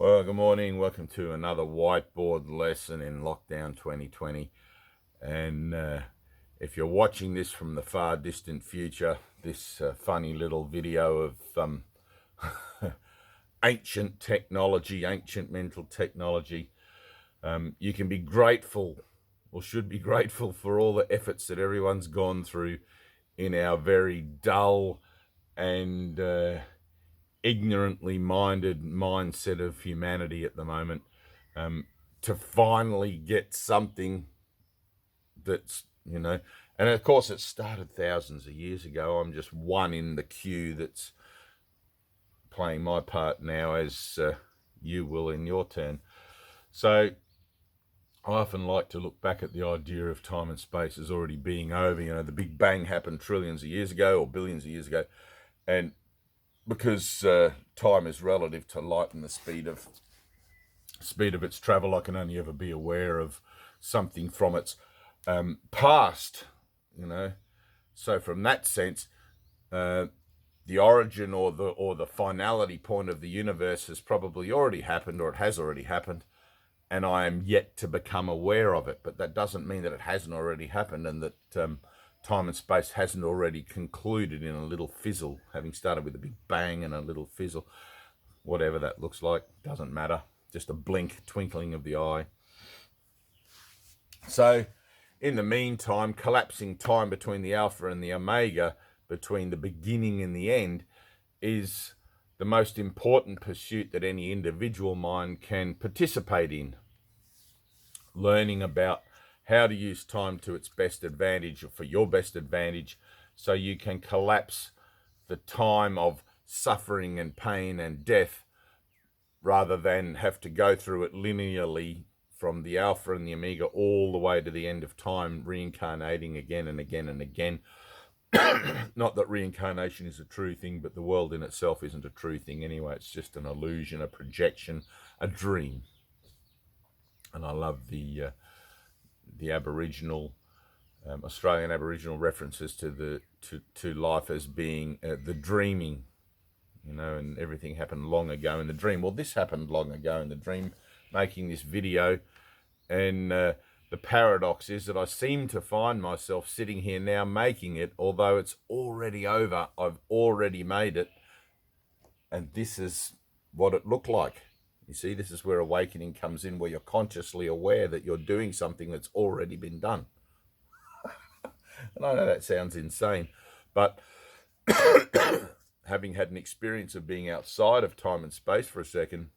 Well, good morning. Welcome to another whiteboard lesson in lockdown 2020. And if you're watching this from the far distant future, this funny little video of ancient technology, ancient mental technology, you can be grateful, or should be grateful, for all the efforts that everyone's gone through in our very dull and ignorantly minded mindset of humanity at the moment, to finally get something that's, and of course it started thousands of years ago. I'm just one in the queue that's playing my part now, as you will in your turn. So I often like to look back at the idea of time and space as already being over. The Big Bang happened trillions of years ago or billions of years ago, and because time is relative to light and the speed of its travel, I can only ever be aware of something from its past. So from that sense, the origin or the finality point of the universe has probably already happened, or it has already happened, and I am yet to become aware of it. But that doesn't mean that it hasn't already happened, and that time and space hasn't already concluded in a little fizzle, having started with a big bang and a little fizzle. Whatever that looks like, doesn't matter. Just a blink, twinkling of the eye. So in the meantime, collapsing time between the alpha and the omega, between the beginning and the end, is the most important pursuit that any individual mind can participate in. Learning about how to use time to its best advantage, or for your best advantage, so you can collapse the time of suffering and pain and death, rather than have to go through it linearly from the alpha and the omega all the way to the end of time, reincarnating again and again and again. Not that reincarnation is a true thing, but the world in itself isn't a true thing anyway. It's just an illusion, a projection, a dream. And I love the Aboriginal, Australian Aboriginal references to life as being the dreaming, and everything happened long ago in the dream. Well, this happened long ago in the dream, making this video, and the paradox is that I seem to find myself sitting here now making it, although it's already over. I've already made it, and this is what it looked like. You see, this is where awakening comes in, where you're consciously aware that you're doing something that's already been done. And I know that sounds insane, but having had an experience of being outside of time and space for a second,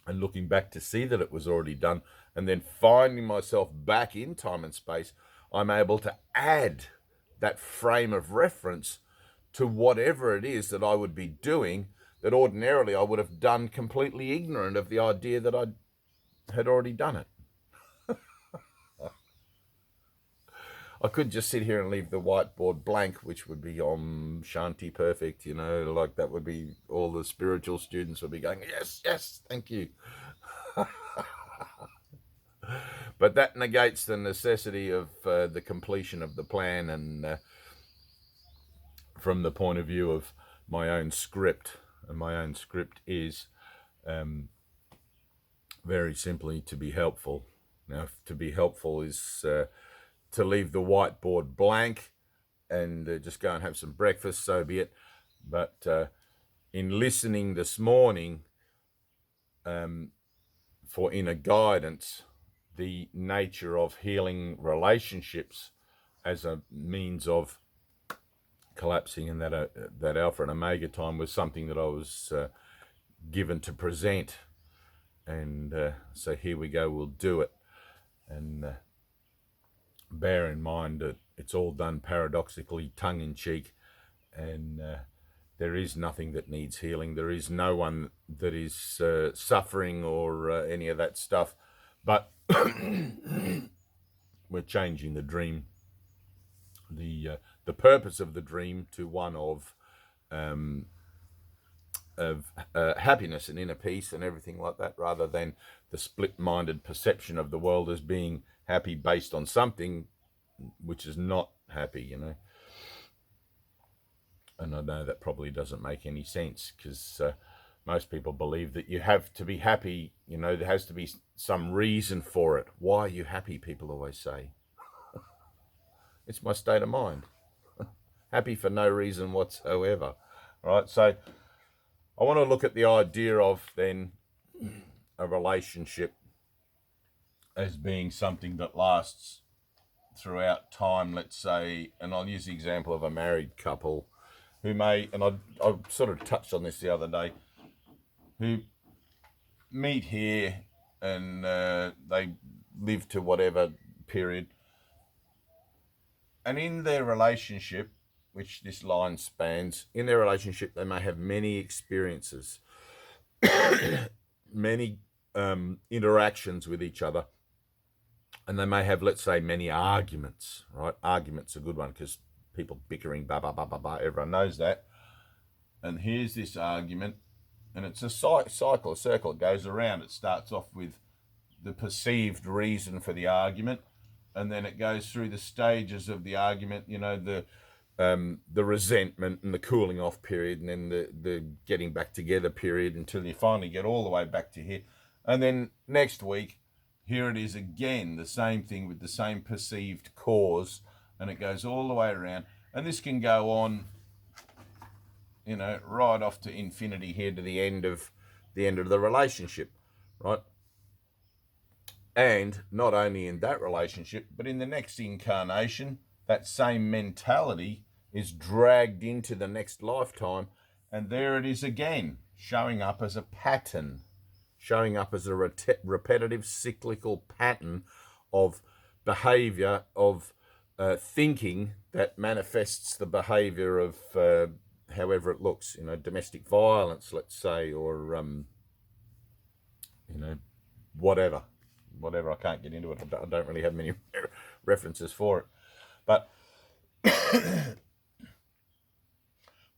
and looking back to see that it was already done, and then finding myself back in time and space, I'm able to add that frame of reference to whatever it is that I would be doing, that ordinarily I would have done completely ignorant of the idea that I had already done it. I could just sit here and leave the whiteboard blank, which would be Shanti perfect, like that would be, all the spiritual students would be going, yes, yes, thank you. But that negates the necessity of the completion of the plan, and from the point of view of my own script, and my own script is very simply to be helpful. Now, to be helpful is to leave the whiteboard blank and just go and have some breakfast, so be it. But in listening this morning for inner guidance, the nature of healing relationships as a means of collapsing in that alpha and omega time was something that I was given to present. And so here we go, we'll do it. And bear in mind that it's all done paradoxically, tongue-in-cheek, and there is nothing that needs healing. There is no one that is suffering or any of that stuff, but we're changing the dream, the purpose of the dream, to one of happiness and inner peace and everything like that, rather than the split-minded perception of the world as being happy based on something which is not happy, And I know that probably doesn't make any sense, because Most people believe that you have to be happy, you know, there has to be some reason for it. Why are you happy, people always say. It's my state of mind. Happy for no reason whatsoever. All right, so I want to look at the idea of then a relationship as being something that lasts throughout time, let's say, and I'll use the example of a married couple who may, and I sort of touched on this the other day, who meet here and they live to whatever period, and in their relationship, which this line spans, in their relationship they may have many experiences, many interactions with each other, and they may have, let's say, many arguments, right? Argument's a good one because people bickering, blah, blah, blah, blah, blah, everyone knows that. And here's this argument, and it's a cycle, a circle. It goes around. It starts off with the perceived reason for the argument, and then it goes through the stages of the argument, you know, the resentment and the cooling off period, and then the getting back together period, until you finally get all the way back to here. And then next week, here it is again, the same thing with the same perceived cause, and it goes all the way around. And this can go on, you know, right off to infinity here, to the end of the relationship, right? And not only in that relationship, but in the next incarnation, that same mentality is dragged into the next lifetime, and there it is again, showing up as a pattern, showing up as a repetitive cyclical pattern of behavior, of thinking that manifests the behavior of however it looks, you know, domestic violence, let's say, or you know, whatever. I can't get into it. I don't really have many references for it. But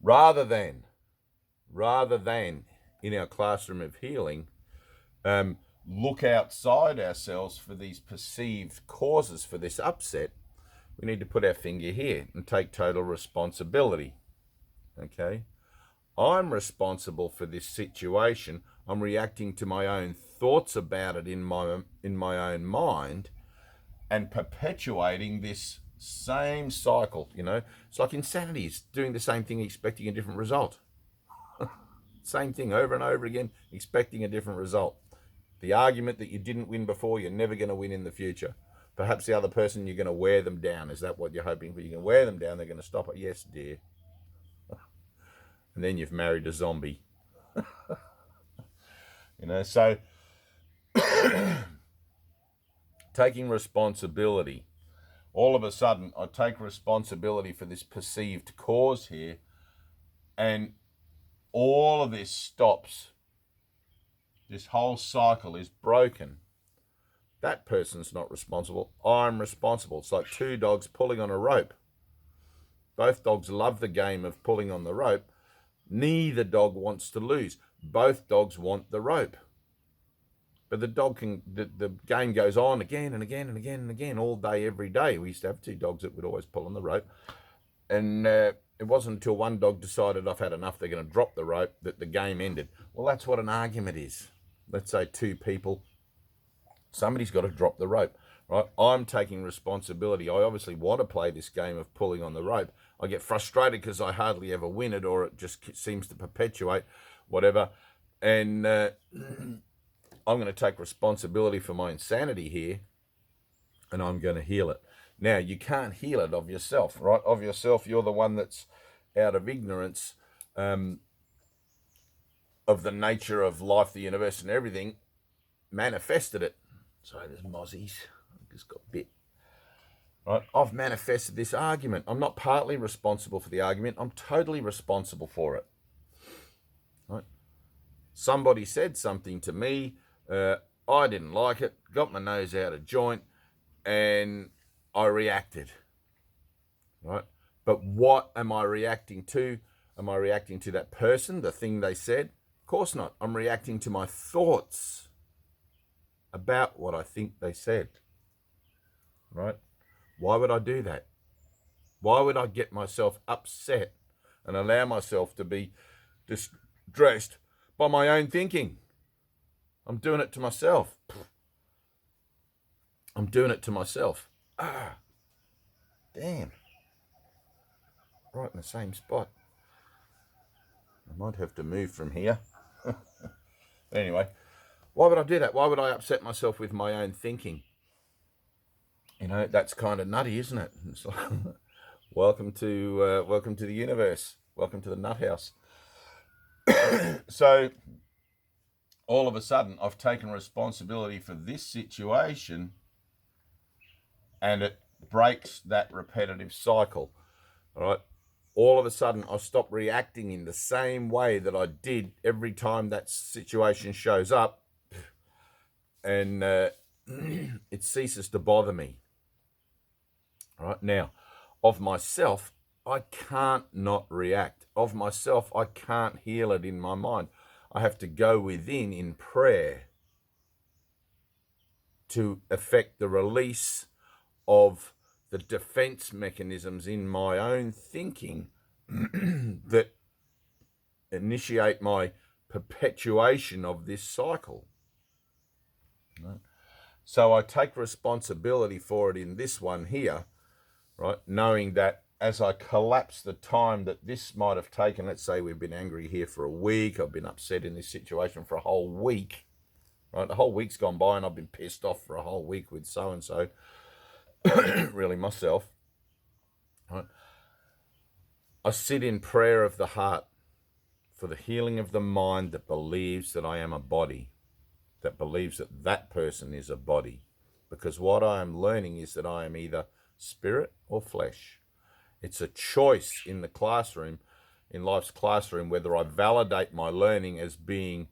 rather than in our classroom of healing, look outside ourselves for these perceived causes for this upset, we need to put our finger here and take total responsibility. Okay? I'm responsible for this situation. I'm reacting to my own thoughts about it in my own mind, and perpetuating this same cycle. You know, it's like insanity. It's doing the same thing, expecting a different result. Same thing over and over again, expecting a different result. The argument that you didn't win before, you're never going to win in the future. Perhaps the other person, you're going to wear them down. Is that what you're hoping for? You can wear them down, they're going to stop it. Yes, dear. And then you've married a zombie. You know, so taking responsibility. All of a sudden, I take responsibility for this perceived cause here, and all of this stops. This whole cycle is broken. That person's not responsible. I'm responsible. It's like two dogs pulling on a rope. Both dogs love the game of pulling on the rope. Neither dog wants to lose. Both dogs want the rope. But the game goes on again and again and again and again, all day, every day. We used to have two dogs that would always pull on the rope. And it wasn't until one dog decided, I've had enough, they're going to drop the rope, that the game ended. Well, that's what an argument is. Let's say two people, somebody's got to drop the rope, right? I'm taking responsibility. I obviously want to play this game of pulling on the rope. I get frustrated because I hardly ever win it, or it just seems to perpetuate, whatever. And I'm going to take responsibility for my insanity here, and I'm going to heal it. Now, you can't heal it of yourself, right? Of yourself, you're the one that's out of ignorance of the nature of life, the universe, and everything, manifested it. Sorry, there's mozzies. I just got bit. Right? I've manifested this argument. I'm not partly responsible for the argument. I'm totally responsible for it. Right? Somebody said something to me. I didn't like it. Got my nose out of joint, and I reacted. Right? But what am I reacting to? Am I reacting to that person, the thing they said? Of course not. I'm reacting to my thoughts about what I think they said. Right? Why would I do that? Why would I get myself upset and allow myself to be distressed by my own thinking. I'm doing it to myself. I'm doing it to myself. Damn. Right in the same spot. I might have to move from here. Anyway, why would I do that? Why would I upset myself with my own thinking? You know, that's kind of nutty, isn't it? It's like, welcome to the universe. Welcome to the nut house. So all of a sudden, I've taken responsibility for this situation, and it breaks that repetitive cycle. All right. All of a sudden, I stop reacting in the same way that I did every time that situation shows up, and it ceases to bother me. All right. Now, of myself, I can't not react. Of myself, I can't heal it in my mind. I have to go within in prayer to effect the release of the defense mechanisms in my own thinking that initiate my perpetuation of this cycle. Right? So I take responsibility for it in this one here, right? Knowing that as I collapse the time that this might have taken, let's say we've been angry here for a week, I've been upset in this situation for a whole week, right? The whole week's gone by and I've been pissed off for a whole week with so-and-so, really myself, right? I sit in prayer of the heart for the healing of the mind that believes that I am a body, that believes that that person is a body. Because what I am learning is that I am either spirit or flesh. It's a choice in the classroom, in life's classroom, whether I validate my learning as being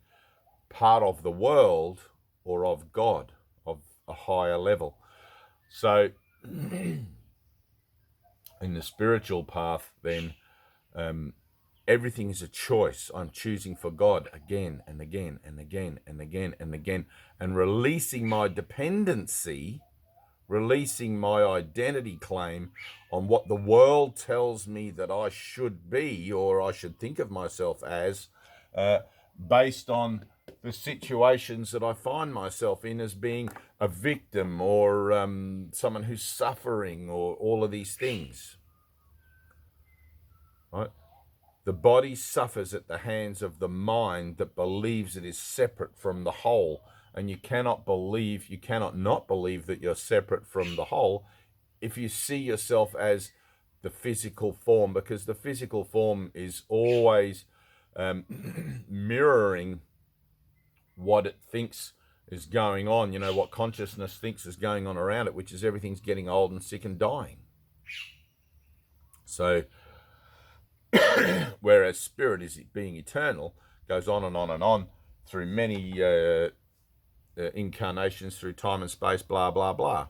part of the world or of God, of a higher level. So in the spiritual path, then everything is a choice. I'm choosing for God again and again and again and again and again, and releasing my dependency, releasing my identity claim on what the world tells me that I should be or I should think of myself as, based on the situations that I find myself in as being a victim or someone who's suffering or all of these things. Right? The body suffers at the hands of the mind that believes it is separate from the whole. And you cannot not believe that you're separate from the whole if you see yourself as the physical form, because the physical form is always mirroring what it thinks is going on, what consciousness thinks is going on around it, which is everything's getting old and sick and dying. So, whereas spirit is being eternal, goes on and on and on through many incarnations, through time and space, blah, blah, blah.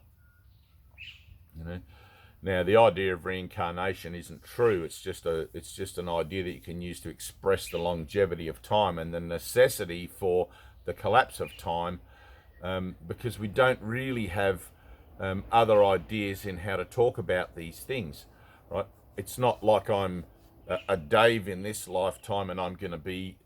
Now, the idea of reincarnation isn't true. It's just an idea that you can use to express the longevity of time and the necessity for the collapse of time, because we don't really have other ideas in how to talk about these things, right? It's not like I'm a Dave in this lifetime and I'm going to be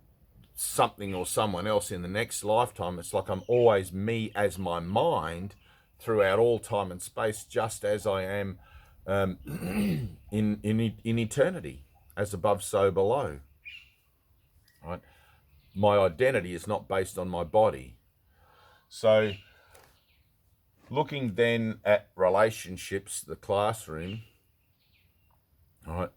something or someone else in the next lifetime. It's like I'm always me as my mind throughout all time and space, just as I am in eternity, as above, so below. Right? My identity is not based on my body. So, looking then at relationships, the classroom, right?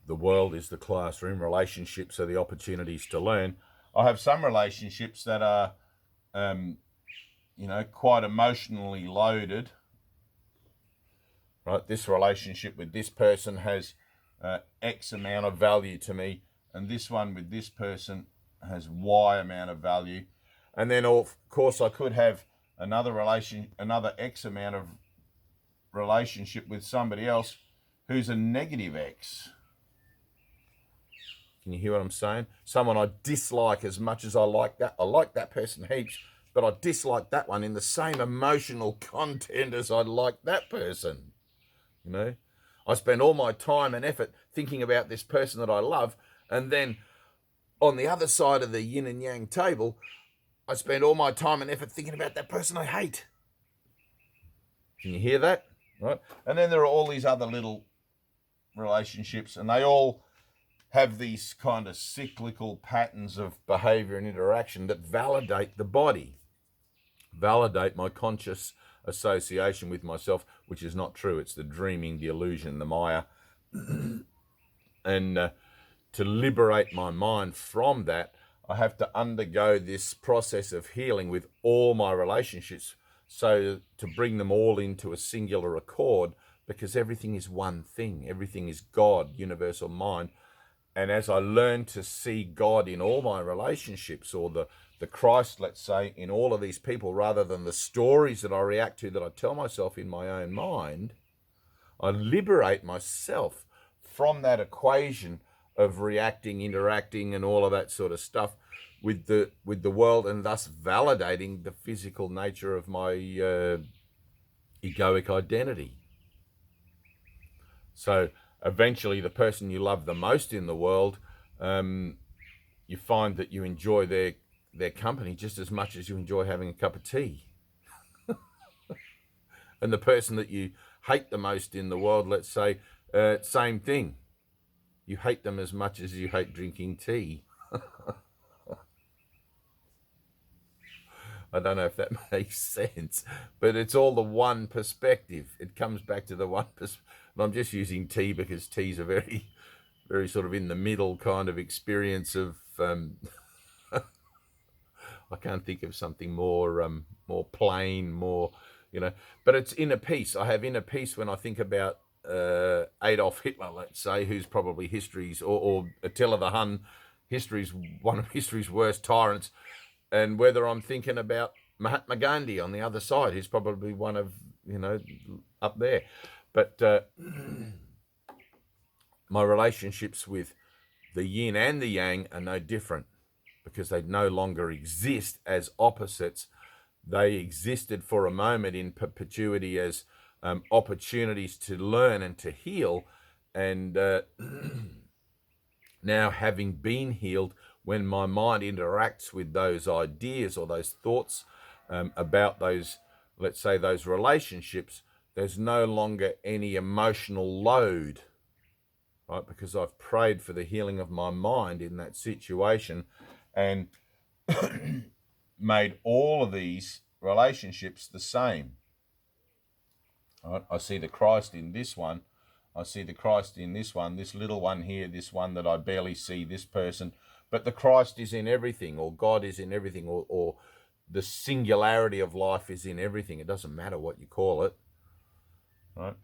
The world is the classroom. Relationships are the opportunities to learn. I have some relationships that are, quite emotionally loaded. Right, this relationship with this person has X amount of value to me, and this one with this person has Y amount of value. And then, of course, I could have another X amount of relationship with somebody else who's a negative X. Can you hear what I'm saying? Someone I dislike as much as I like that. I like that person heaps, but I dislike that one in the same emotional content as I like that person. I spend all my time and effort thinking about this person that I love, and then on the other side of the yin and yang table, I spend all my time and effort thinking about that person I hate. Can you hear that? Right? And then there are all these other little relationships, and they all have these kind of cyclical patterns of behavior and interaction that validate the body, validate my conscious association with myself, which is not true. It's the dreaming, the illusion, the Maya. And to liberate my mind from that, I have to undergo this process of healing with all my relationships, so to bring them all into a singular accord, because everything is one thing. Everything is God, universal mind. And as I learn to see God in all my relationships, or the Christ, let's say, in all of these people, rather than the stories that I react to, that I tell myself in my own mind, I liberate myself from that equation of reacting, interacting, and all of that sort of stuff with the world, and thus validating the physical nature of my egoic identity. So eventually, the person you love the most in the world, you find that you enjoy their company just as much as you enjoy having a cup of tea. And the person that you hate the most in the world, let's say, same thing. You hate them as much as you hate drinking tea. I don't know if that makes sense, but it's all the one perspective. It comes back to the one perspective. And I'm just using tea because tea's a very, very sort of in the middle kind of experience of, I can't think of something more plain, more, but it's inner peace. I have inner peace when I think about Adolf Hitler, let's say, who's probably history's, or Attila the Hun, one of history's worst tyrants, and whether I'm thinking about Mahatma Gandhi on the other side, who's probably one of, up there. But my relationships with the yin and the yang are no different, because they no longer exist as opposites. They existed for a moment in perpetuity as opportunities to learn and to heal. And now, having been healed, when my mind interacts with those ideas or those thoughts about those, let's say, those relationships, there's no longer any emotional load, right? Because I've prayed for the healing of my mind in that situation, and made all of these relationships the same. Right? I see the Christ in this one. I see the Christ in this one, this little one here, this one that I barely see, this person. But the Christ is in everything, or God is in everything, or the singularity of life is in everything. It doesn't matter what you call it. Right?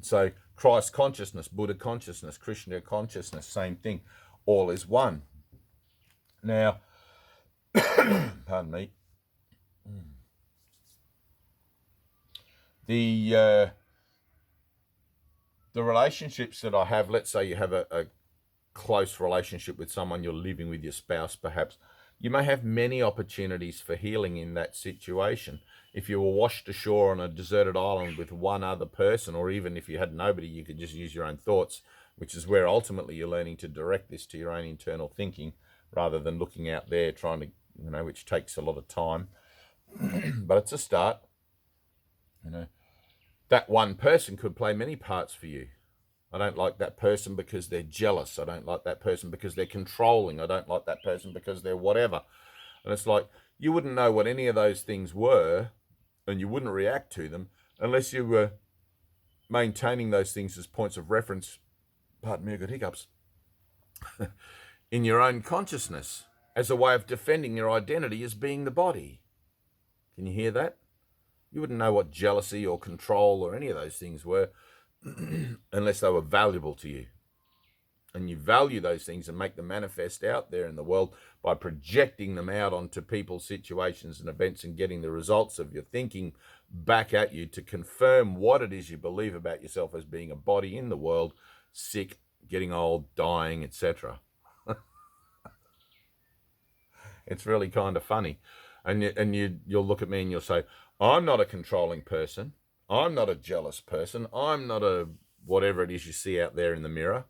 So Christ consciousness, Buddha consciousness, Krishna consciousness, same thing. All is one. Now, pardon me. The relationships that I have, let's say you have a close relationship with someone, you're living with your spouse perhaps, you may have many opportunities for healing in that situation. If you were washed ashore on a deserted island with one other person, or even if you had nobody, you could just use your own thoughts, which is where ultimately you're learning to direct this to your own internal thinking, rather than looking out there trying to, which takes a lot of time. But it's a start. That one person could play many parts for you. I don't like that person because they're jealous. I don't like that person because they're controlling. I don't like that person because they're whatever. And it's like, you wouldn't know what any of those things were, and you wouldn't react to them unless you were maintaining those things as points of reference, pardon me, I got hiccups, in your own consciousness, as a way of defending your identity as being the body. Can you hear that? You wouldn't know what jealousy or control or any of those things were unless they were valuable to you. And you value those things and make them manifest out there in the world by projecting them out onto people, situations, and events, and getting the results of your thinking back at you to confirm what it is you believe about yourself as being a body in the world, sick, getting old, dying, etc. It's really kind of funny. And you'll look at me and you'll say, I'm not a controlling person. I'm not a jealous person. I'm not a whatever it is you see out there in the mirror.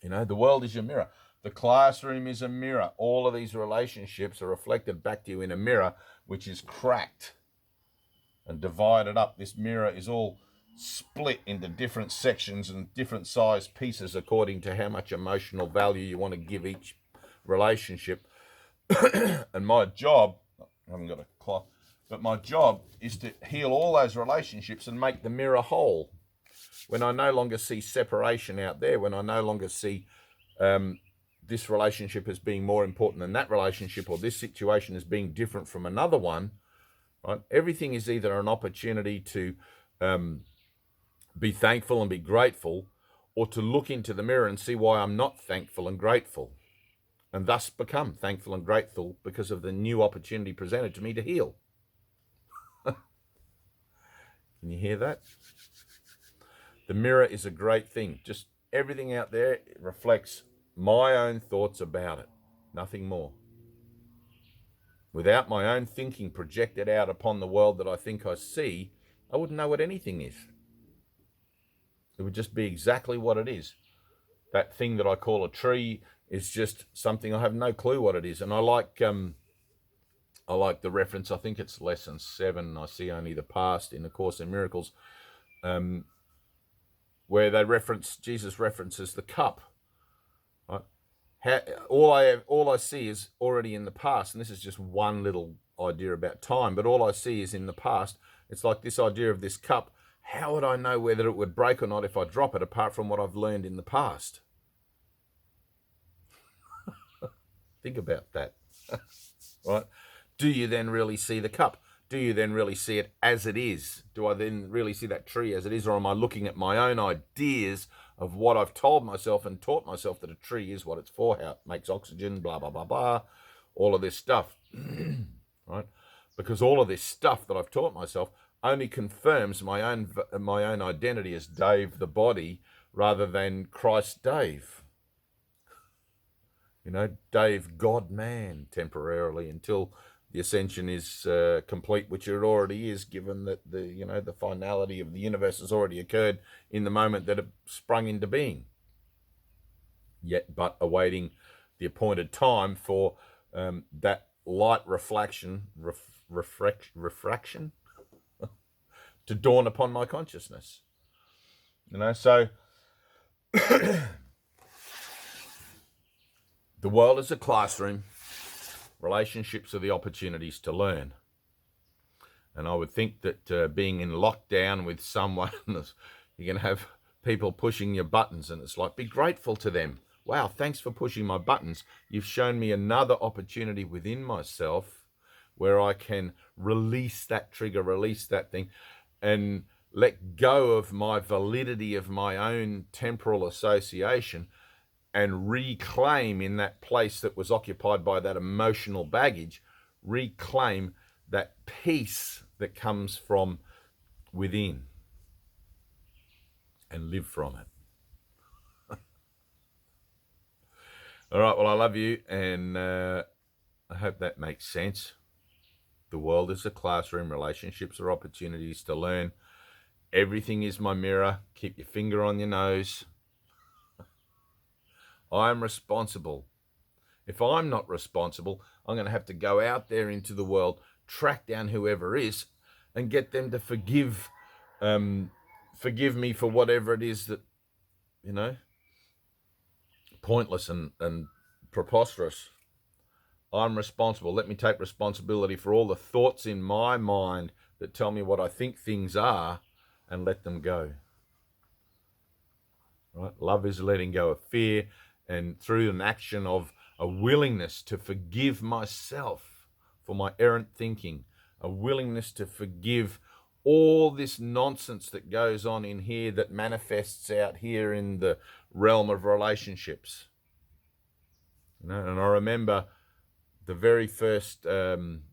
The world is your mirror. The classroom is a mirror. All of these relationships are reflected back to you in a mirror, which is cracked and divided up. This mirror is all split into different sections and different sized pieces according to how much emotional value you want to give each relationship. And my job, I haven't got a clock, but my job is to heal all those relationships and make the mirror whole. When I no longer see separation out there, when I no longer see this relationship as being more important than that relationship, or this situation as being different from another one, right? Everything is either an opportunity to be thankful and be grateful, or to look into the mirror and see why I'm not thankful and grateful, and thus become thankful and grateful because of the new opportunity presented to me to heal. Can you hear that? The mirror is a great thing. Just everything out there reflects my own thoughts about it, nothing more. Without my own thinking projected out upon the world that I think I see, I wouldn't know what anything is. It would just be exactly what it is. That thing that I call a tree is just something I have no clue what it is. And I like the reference, I think it's lesson 7, I see only the past in the Course in Miracles, where Jesus references the cup. Right? All I see is already in the past, and this is just one little idea about time, but all I see is in the past. It's like this idea of this cup. How would I know whether it would break or not if I drop it, apart from what I've learned in the past? Think about that. Right? Do you then really see the cup? Do you then really see it as it is? Do I then really see that tree as it is? Or am I looking at my own ideas of what I've told myself and taught myself that a tree is what it's for, how it makes oxygen, blah, blah, blah, blah, all of this stuff, right? Because all of this stuff that I've taught myself only confirms my own identity as Dave the body rather than Christ Dave. You know, Dave God-man temporarily until the ascension is complete, which it already is, given that the finality of the universe has already occurred in the moment that it sprung into being. Yet, but awaiting the appointed time for that light refraction to dawn upon my consciousness. So the world is a classroom. Relationships are the opportunities to learn. And I would think that being in lockdown with someone, you're going to have people pushing your buttons, and it's like, be grateful to them. Wow, thanks for pushing my buttons. You've shown me another opportunity within myself where I can release that trigger, release that thing, and let go of my validity of my own temporal association and reclaim in that place that was occupied by that emotional baggage, reclaim that peace that comes from within and live from it. All right, well, I love you, and I hope that makes sense. The world is a classroom. Relationships are opportunities to learn. Everything is my mirror. Keep your finger on your nose. I'm responsible. If I'm not responsible, I'm going to have to go out there into the world, track down whoever is, and get them to forgive me for whatever it is that, pointless and preposterous. I'm responsible. Let me take responsibility for all the thoughts in my mind that tell me what I think things are, and let them go. Right? Love is letting go of fear, and through an action of a willingness to forgive myself for my errant thinking, a willingness to forgive all this nonsense that goes on in here that manifests out here in the realm of relationships. And I remember the very first time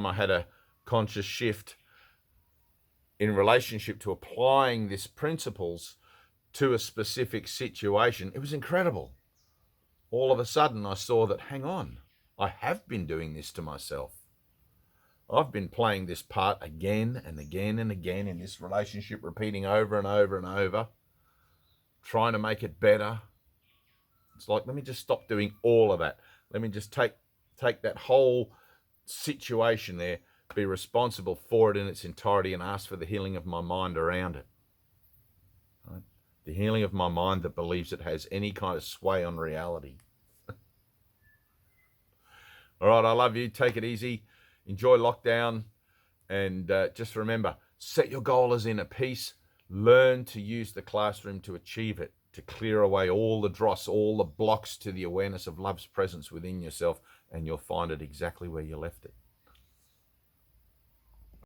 I had a conscious shift in relationship to applying these principles to a specific situation. It was incredible. All of a sudden I saw that, hang on, I have been doing this to myself. I've been playing this part again and again and again in this relationship, repeating over and over and over, trying to make it better. It's like, let me just stop doing all of that. Let me just take that whole situation there, be responsible for it in its entirety, and ask for the healing of my mind around it. Right? The healing of my mind that believes it has any kind of sway on reality. All right, I love you. Take it easy. Enjoy lockdown. And just remember, set your goal as inner peace. Learn to use the classroom to achieve it, to clear away all the dross, all the blocks to the awareness of love's presence within yourself, and you'll find it exactly where you left it.